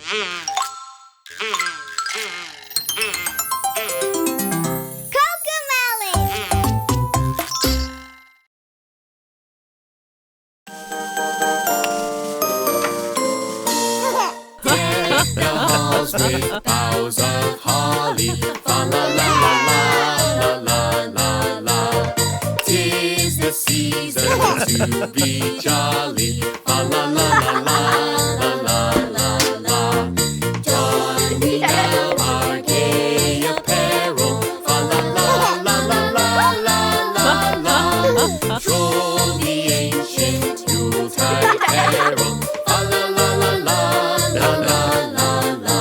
With boughs of holly, fa la la la la la la la. 'Tis the season to be jolly, fa la la la la la la la. Don we now our gay apparel, fa la la la la la la la. Troll the ancient Yuletide carol, fa la la la la la la.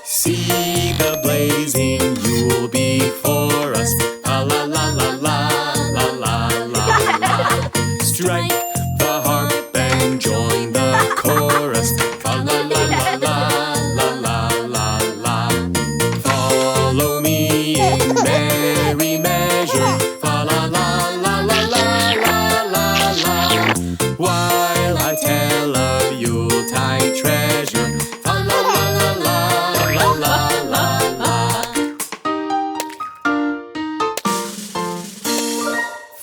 See the blazing Yule before us, la la la la la la la la la. Strike the harp and join the chorus, la la la la la la la la. Follow me in merry measure, fa la la la la la la la la. While I tell of Yuletide treasure, fa la la la la la la la.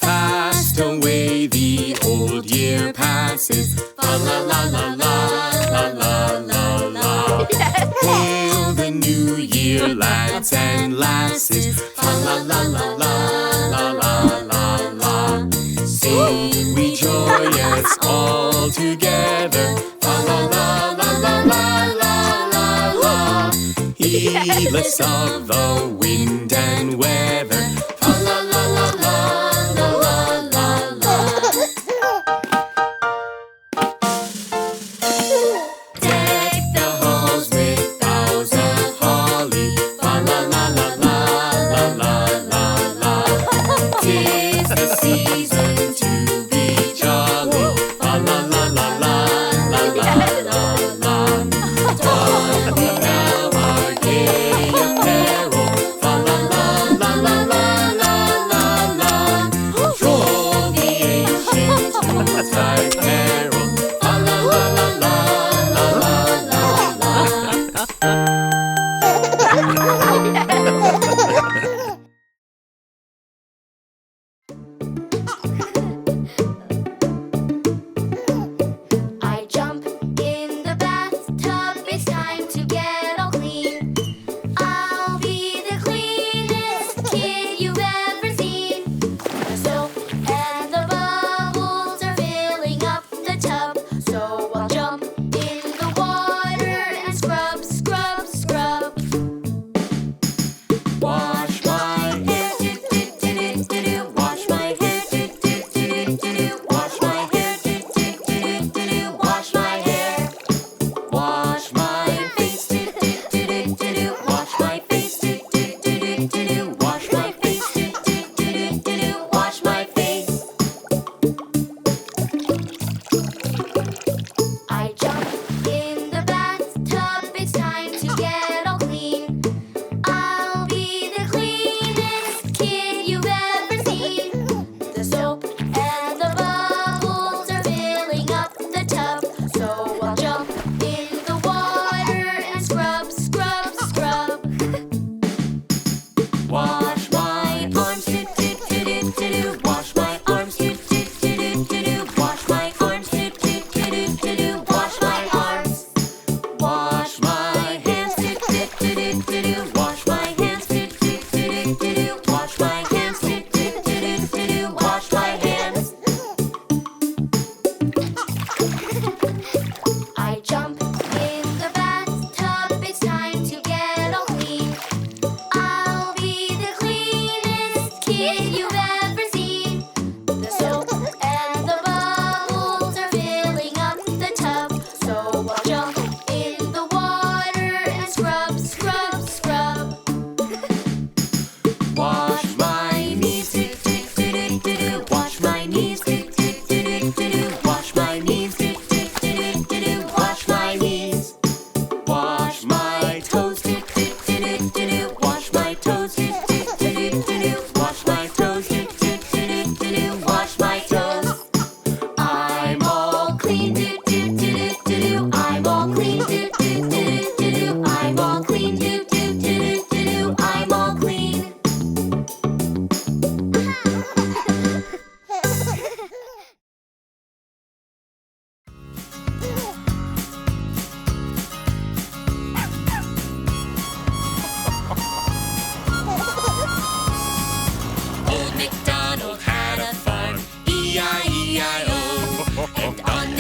Fast away the old year passes, fa la la la la la la la. Hail the new year, lads and lasses, fa la la la la la la la. Sing we joyous all together, fa la la la la la la la. Heedless of the wind and weather, fa la la la la la la la. Deck the halls with boughs of holly, fa la la la la la la la. 'Tis the season to be jolly, fa la la la la la la la. Don we now our gay apparel, fa la la la la la la la. Troll the ancient Yuletide carol, fa la la la la la la la la. I jump in the bathtub, it's time to get all clean. I'll be the cleanest kid you've ever seen. The soap and the bubbles are filling up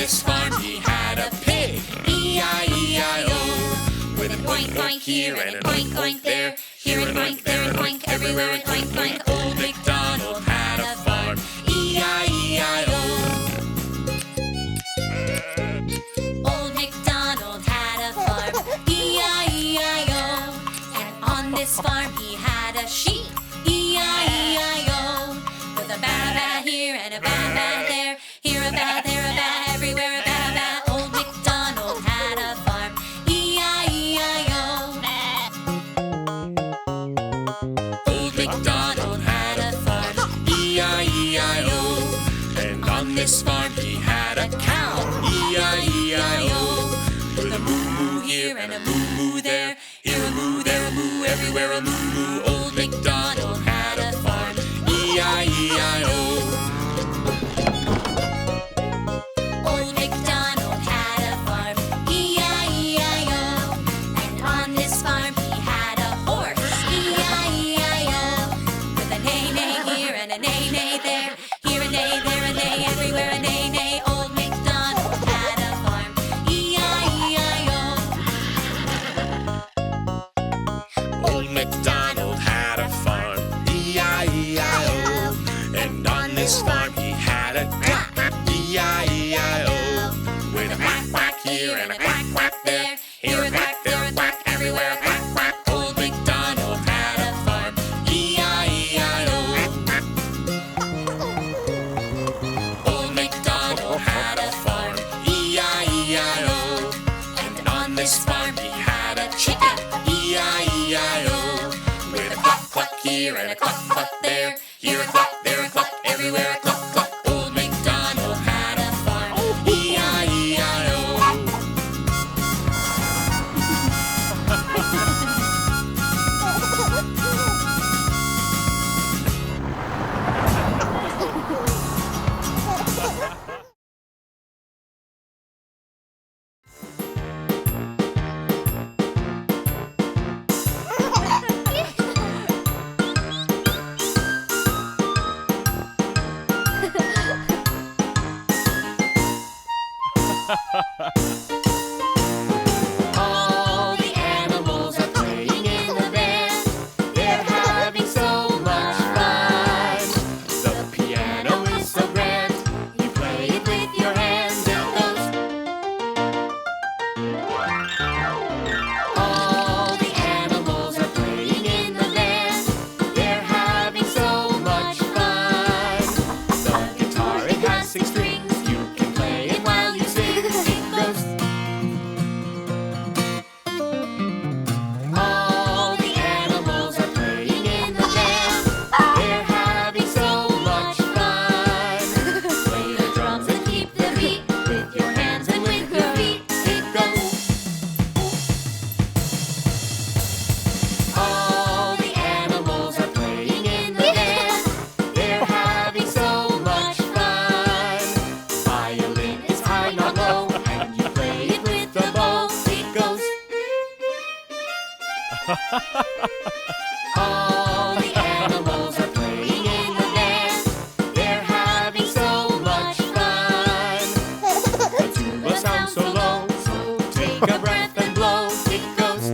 this farm he had a pig, E-I-E-I-O. With an oink oink here and an oink oink there, here an oink, there an oink, everywhere an oink oink. Old MacDonald had a farm, E-I-E-I-O. Old MacDonald had a farm, E-I-E-I-O. And on this farm he had a sheep, E-I-E-I-O. With a baa baa here and a baa baa there, here a baa, there a baa, everywhere a baa baa. Old MacDonald had a farm, E-I-E-I-O. Old MacDonald had a farm, E-I-E-I-O. And on this farm he had a cow, E-I-E-I-O. With a moo-moo here and a moo-moo there, here a moo, there a moo, everywhere a moo-moo. Old MacDonald had a farm, E-I-E-I-O. Old MacDonald had a farm, E-I-E-I-O. And on this farm he had a horse, E-I-E-I-O. With a neigh-neigh here and a neigh-neigh there, here a neigh, there a neigh, everywhere a neigh-neigh. Old MacDonald had a farm, E-I-E-I-O. Old MacDonald had a farm, E-I-E-I-O. And on this farm he had a duck, E-I-E-I-O. With a quack quack here and a quack quack there, here a quack, there a quack, everywhere a quack quack. Old MacDonald had a farm, E-I-E-I-O. Old MacDonald had a farm, E-I-E-I-O. And on this farm he had a chicken, E-I-E-I-O. With a cluck cluck here and a cluck cluck there, here a cluck, there a cluck, everywhere a cluck cluck. Old MacDonald had a farm, E-I-E-I-O. All the animals are playing in the band. They're having so much fun. The piano is so grand. You play it with your hands. It goes. All the animals are playing in the band. They're having so much fun. The guitar, it has 6 strings. You can play it while you sing. It goes. All the animals are playing in the band. They're having so much fun. Play the drums and keep the beat with your hands and with your feet. It goes. All the animals are playing in the band. They're having so much fun. Violin is high, not low, and you play it with the bow. It goes. All the animals are playing in the band. They're having so much fun. The tuba sounds so low, so take a breath and blow. It goes.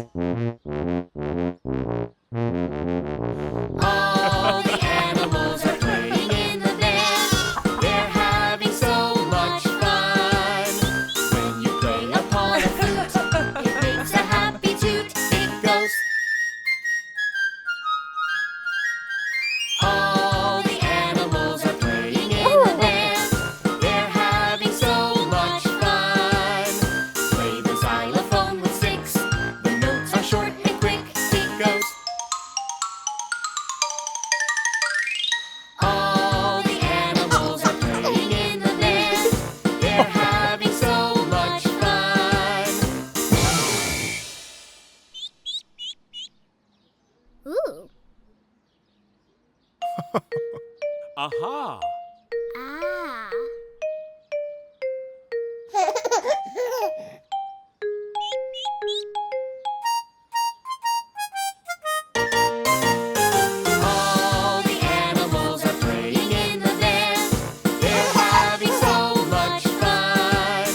All the animals are playing in the band. They're having so much fun. When you play upon a flute, it makes a happy toot. It goes. All the animals are playing in the band. They're having so much fun. Play the xylophone with 6. The notes are short and quick. It goes. All the animals are playing in the band. They're having so much fun. Ooh. Aha! Ah. All the animals are playing in the band. They're having so much fun.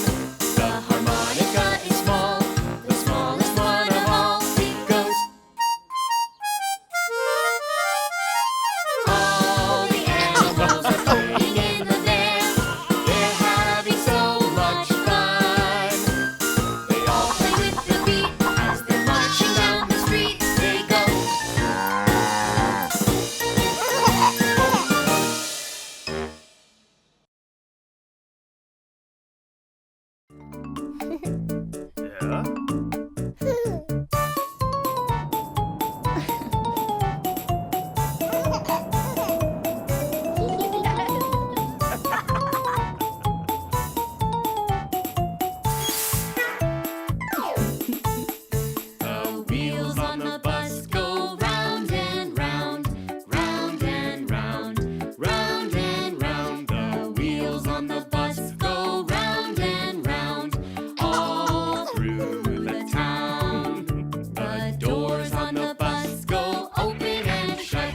The wheels on the bus go round and round, round and round, round and round. The wheels on the bus go round and round, all through the town. The doors on the bus go open and shut,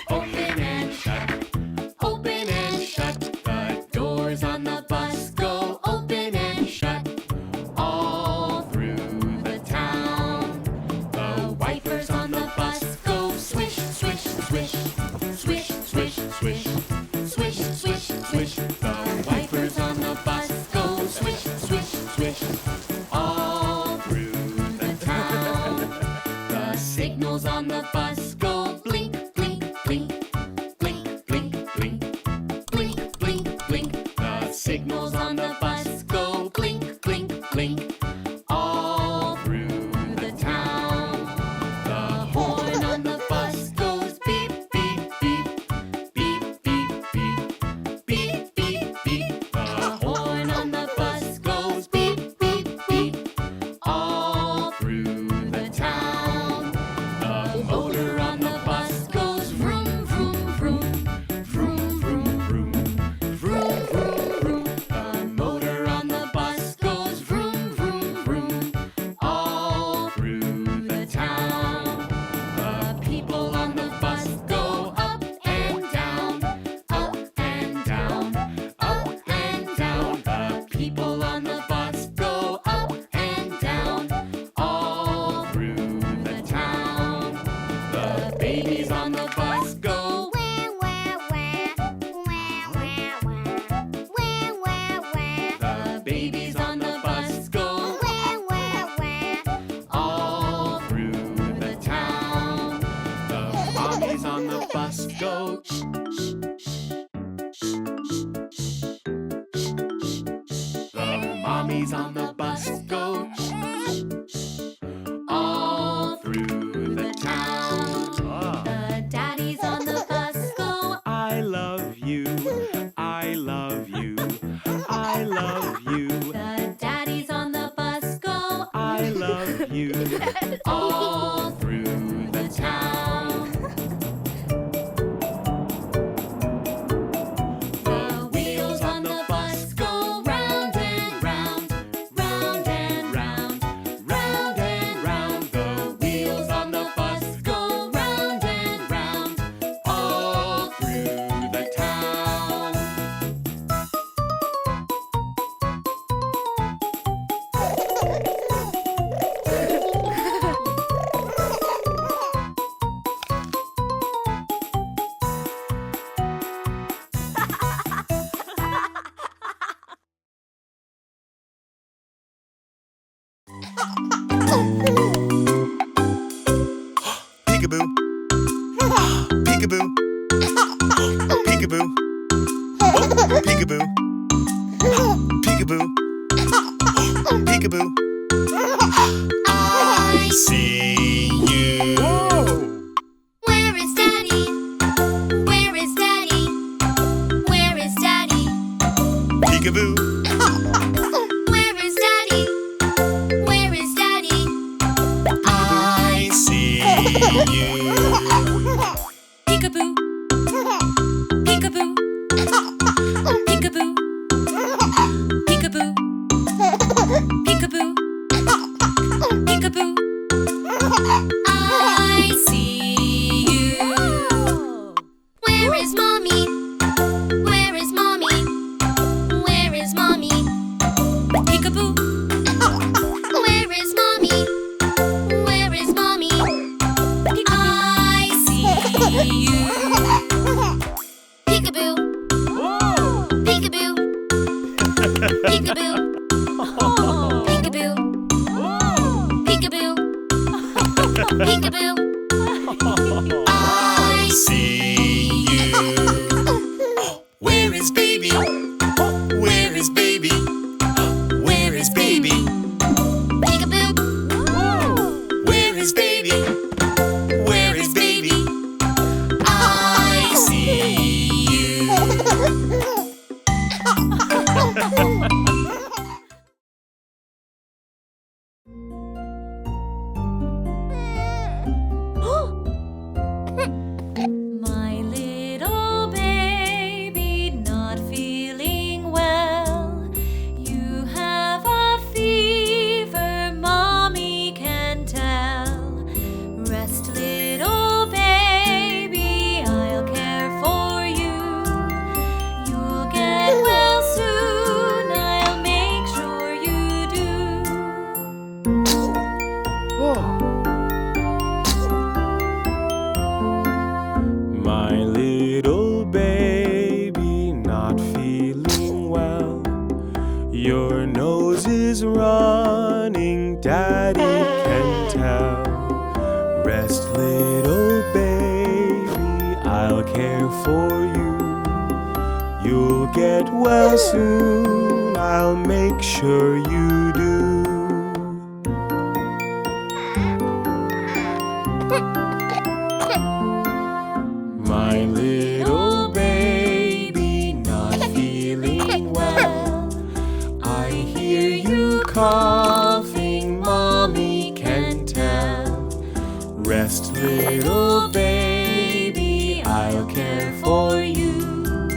open and shut, open and shut. The doors on the bus go open and shut, all through the town. The wipers on the bus go swish, swish, swish, swish, swish, swish, swish, swish, swish. The wipers on the bus go swish, swish, swish, all through the town. The signals on the bus go blink, blink, blink, blink, blink, blink, blink, blink, blink. The signals on the bus go blink, blink, blink, all through the town. The horn on the bus goes beep, beep, beep, beep, beep, beep, beep, beep, beep. The horn on the bus goes beep, beep, beep, all through the town. The motor on the bus goes vroom, vroom, vroom, vroom, vroom, vroom, vroom, vroom, vroom. The motor on the bus goes vroom, vroom, vroom, all through the town. The people on the bus go up and down, up and down, up and down. The people on the bus go up and down, all through the town. The babies on the bus go Wah, wah, wah. Wah, wah, wah. Wah, wah, wah. The babies on the bus go Wah, wah, wah. all through the town. The mommies on the bus go shh, the mommies on the bus go all through the town. The daddies on the bus go I love you. I love you. I love you. The daddies on the bus go I love you. All through the town. The wheels on the bus go round and round, round and round, round and round. The wheels on the bus go round and round, all through the town. Peekaboo. Peekaboo. Peekaboo. Peekaboo. Peekaboo. Peekaboo. I see you. Where is daddy? Where is daddy? Where is daddy? Peekaboo. Where is daddy? Where is daddy? I see you. Peekaboo. Peekaboo. Peekaboo. Peekaboo. Peekaboo. Peekaboo. I see you. Where is mommy? Where is mommy? Where is mommy? Peekaboo. Where is mommy? Where is mommy? I see you. Peekaboo. Peekaboo. Peekaboo. Peekaboo. Peekaboo. Peekaboo. I see you. Where is baby? Where is baby? Where is baby? My little baby not feeling well. You have a fever, mommy can tell. Rest, little baby, I'll care for you. You'll get well soon, I'll make sure you My little baby not feeling well. Your nose is running, Daddy can tell. Rest, little baby, I'll care for you. You'll get well soon, I'll make sure you do. My little baby not feeling well. I hear you coughing, mommy can tell. Rest, little baby, I'll care for you.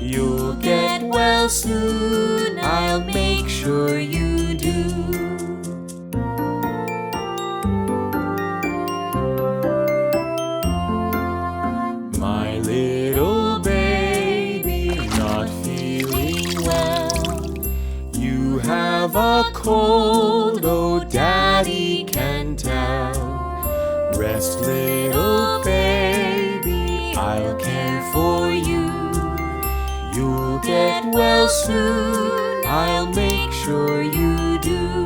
You'll get well soon, I'll make sure you do. My little baby not feeling well. You have a cold, oh Daddy can tell. Rest, little baby, I'll care for you. You'll get well soon, I'll make sure you do.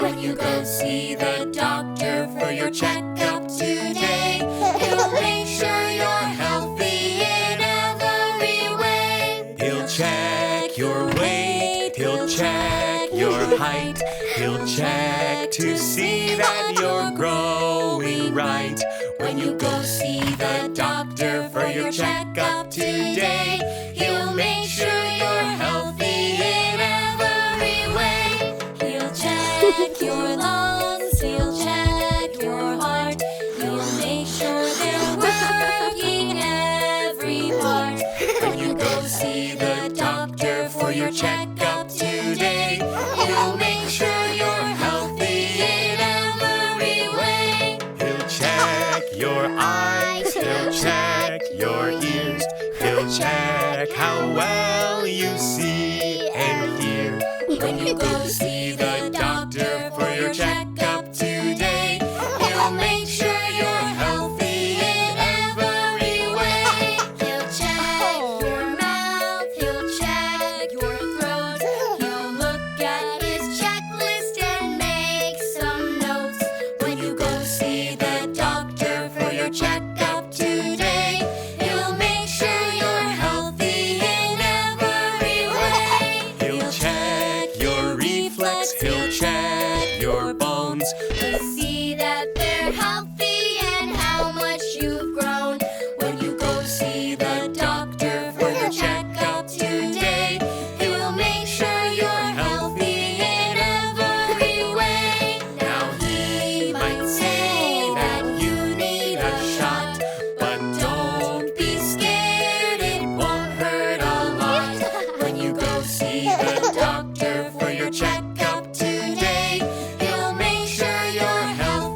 When you go see the doctor for your checkup today, he'll make sure you're healthy in every way. He'll check your weight, he'll check your height, he'll check to see that you're growing right. When you go see the doctor for your checkup today, he'll make sure you're healthy in every way. He'll check your lungs, he'll check your heart. He'll make sure they're working every part. When you go see the doctor for your checkup today, he'll make sure you're healthy in every way. He'll check your eyes, he'll check your ears, he'll check how well you see and hear. When you go see the doctor for your checkup today, he'll make sure you're healthy in every way. He'll check your mouth, he'll check your throat. He'll look at his checklist and make some notes. When you go see the doctor for your checkup today, he'll make sure you're healthy in every way. He'll check your reflex, he'll check your bones. To see that they're healthy and how much you've grown. When you go see the doctor for your checkup today, he'll make sure you're healthy in every way. Now he might say that you need a shot, but don't be scared, it won't hurt a lot. When you go see the doctor for your checkup today, he'll make sure you're healthy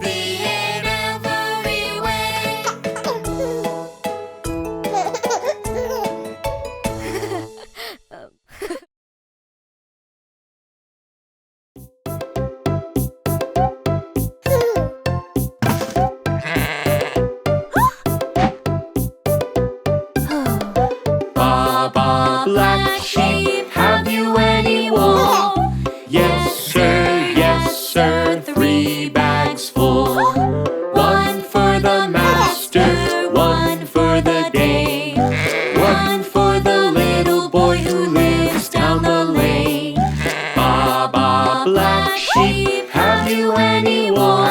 any wool?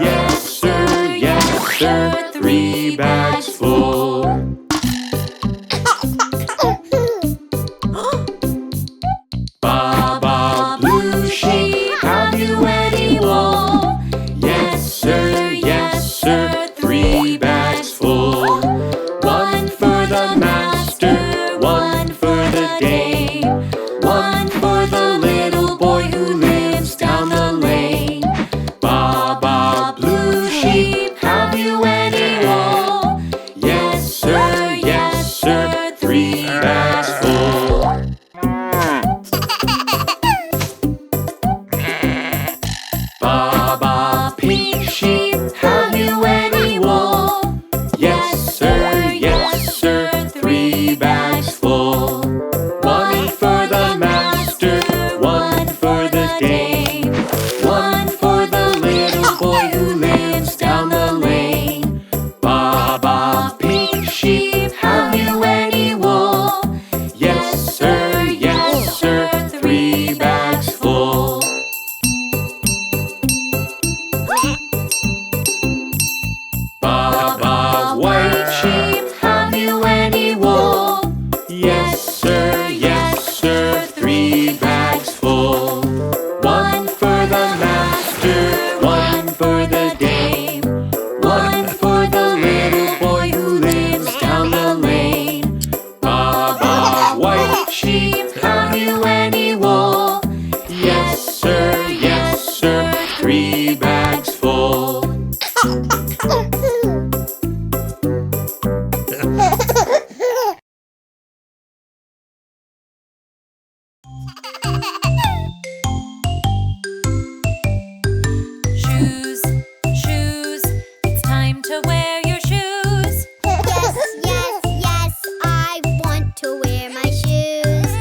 Yes, sir, 3 bags full. Baa Baa Blue Sheep, have you any wool? Yes, sir, 3 bags full. One for the master, one for the dame, one for the little boy who lives down the lane. Baa Baa Blue Sheep, have you any wool? Yes, sir, 3 bags full. Baa Baa Pink Sheep, have you any wool? Yes, sir, 3 bags full. One for the master, one for the dame, one for the little boy who lives down the lane. Baa Baa Pink Sheep, have you any wool? Yes, sir, 3 bags full. Baa Baa White Sheep, have you any wool? Yes, sir, 3 bags full. One for the master, one for the dame, one for the little boy who lives down the lane. Baa Baa White Sheep, have you any wool? Yes, sir, 3 bags full. Shoes, shoes, it's time to wear your shoes. Yes, I want to wear my shoes.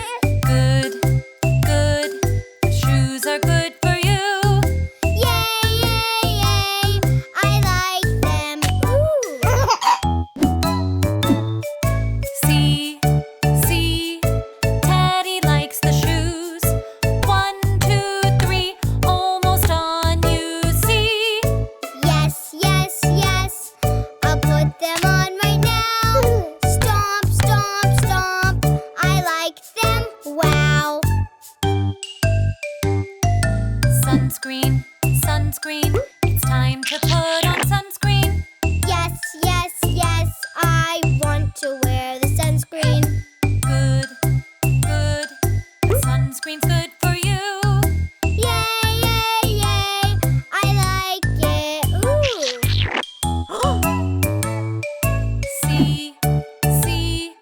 Good, good, shoes are good for you. Yay, I like them. See, see, Teddy likes the shoes. 1, 2, 3, almost on you see. Yes, I'll put them on right now. Stomp, stomp, stomp, I like them, wow. Sunscreen, sunscreen, it's time to put on sunscreen. Yes, I want to wear the sunscreen. Good, good, sunscreen's good for you. Yay, I like it. See, see,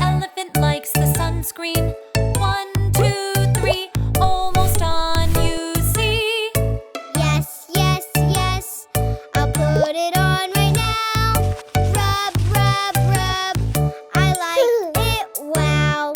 elephant likes the sunscreen. 1, 2, 3, almost on you see. Yes, I'll put it on right now. Rub, I like it, wow.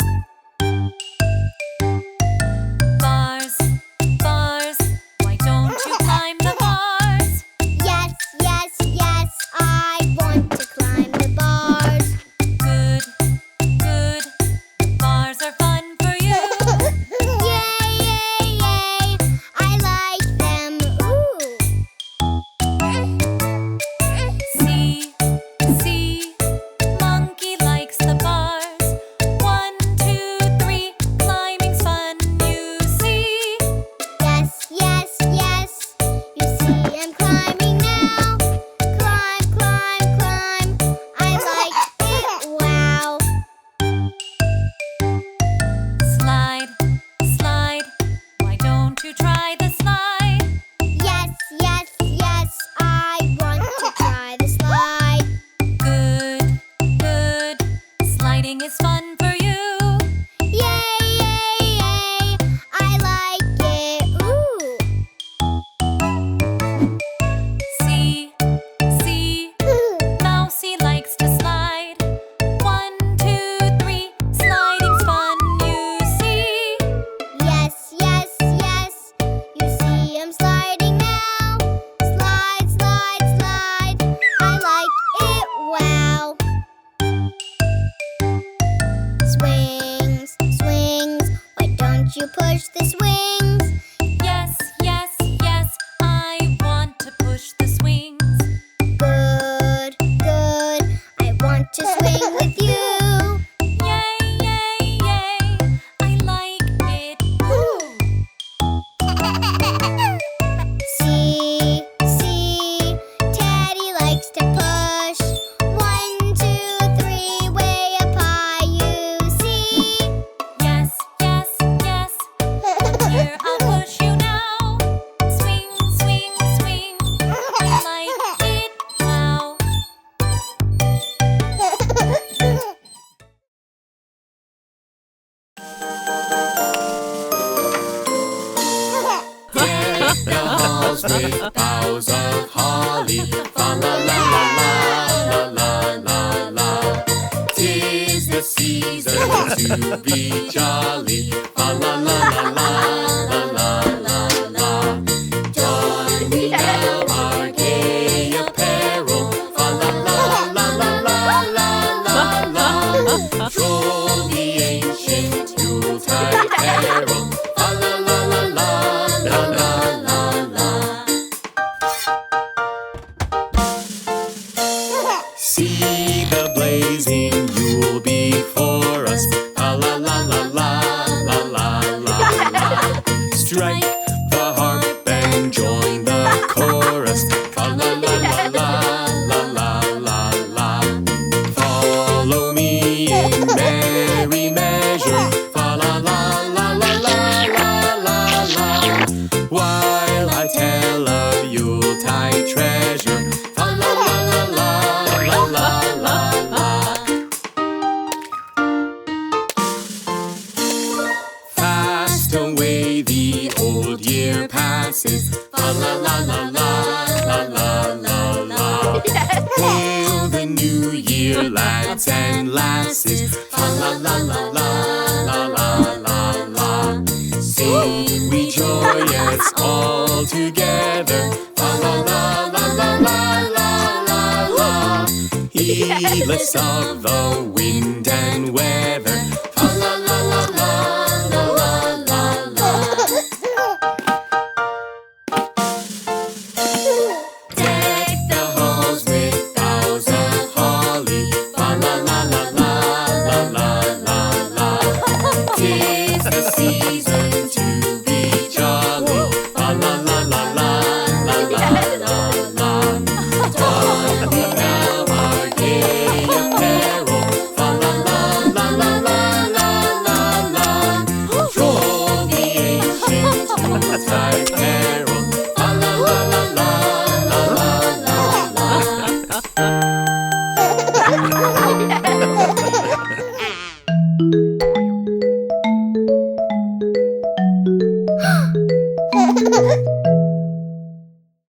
halls with boughs of holly. Fa la la la la la la la. 'Tis the season to be jolly. Fa la la la la la la la la. Don we now our gay apparel. Fa la la la la la la la la. Troll the ancient Yuletide carol. Fa la la la la la la la la. See the blazing Yule before us. Fa la la la la la la la la. Strike the harp and join the chorus. Fa la la la la la la la la. Follow me in merry measure. Fa la la la la la la la la. While I tell of Yuletide treasure. Fa la la la la la la la la. Fast away the old year passes. Fa la la la la la la la la. Hail the new year, lads and lasses. Fa la la la la la la la la. Sing we joyous all together. Fa la la la la la la la la. Heedless of the wind and weather. Fa la la la la la la la la. Deck the halls with boughs of holly. Fa la la la la la la la la. 'Tis the season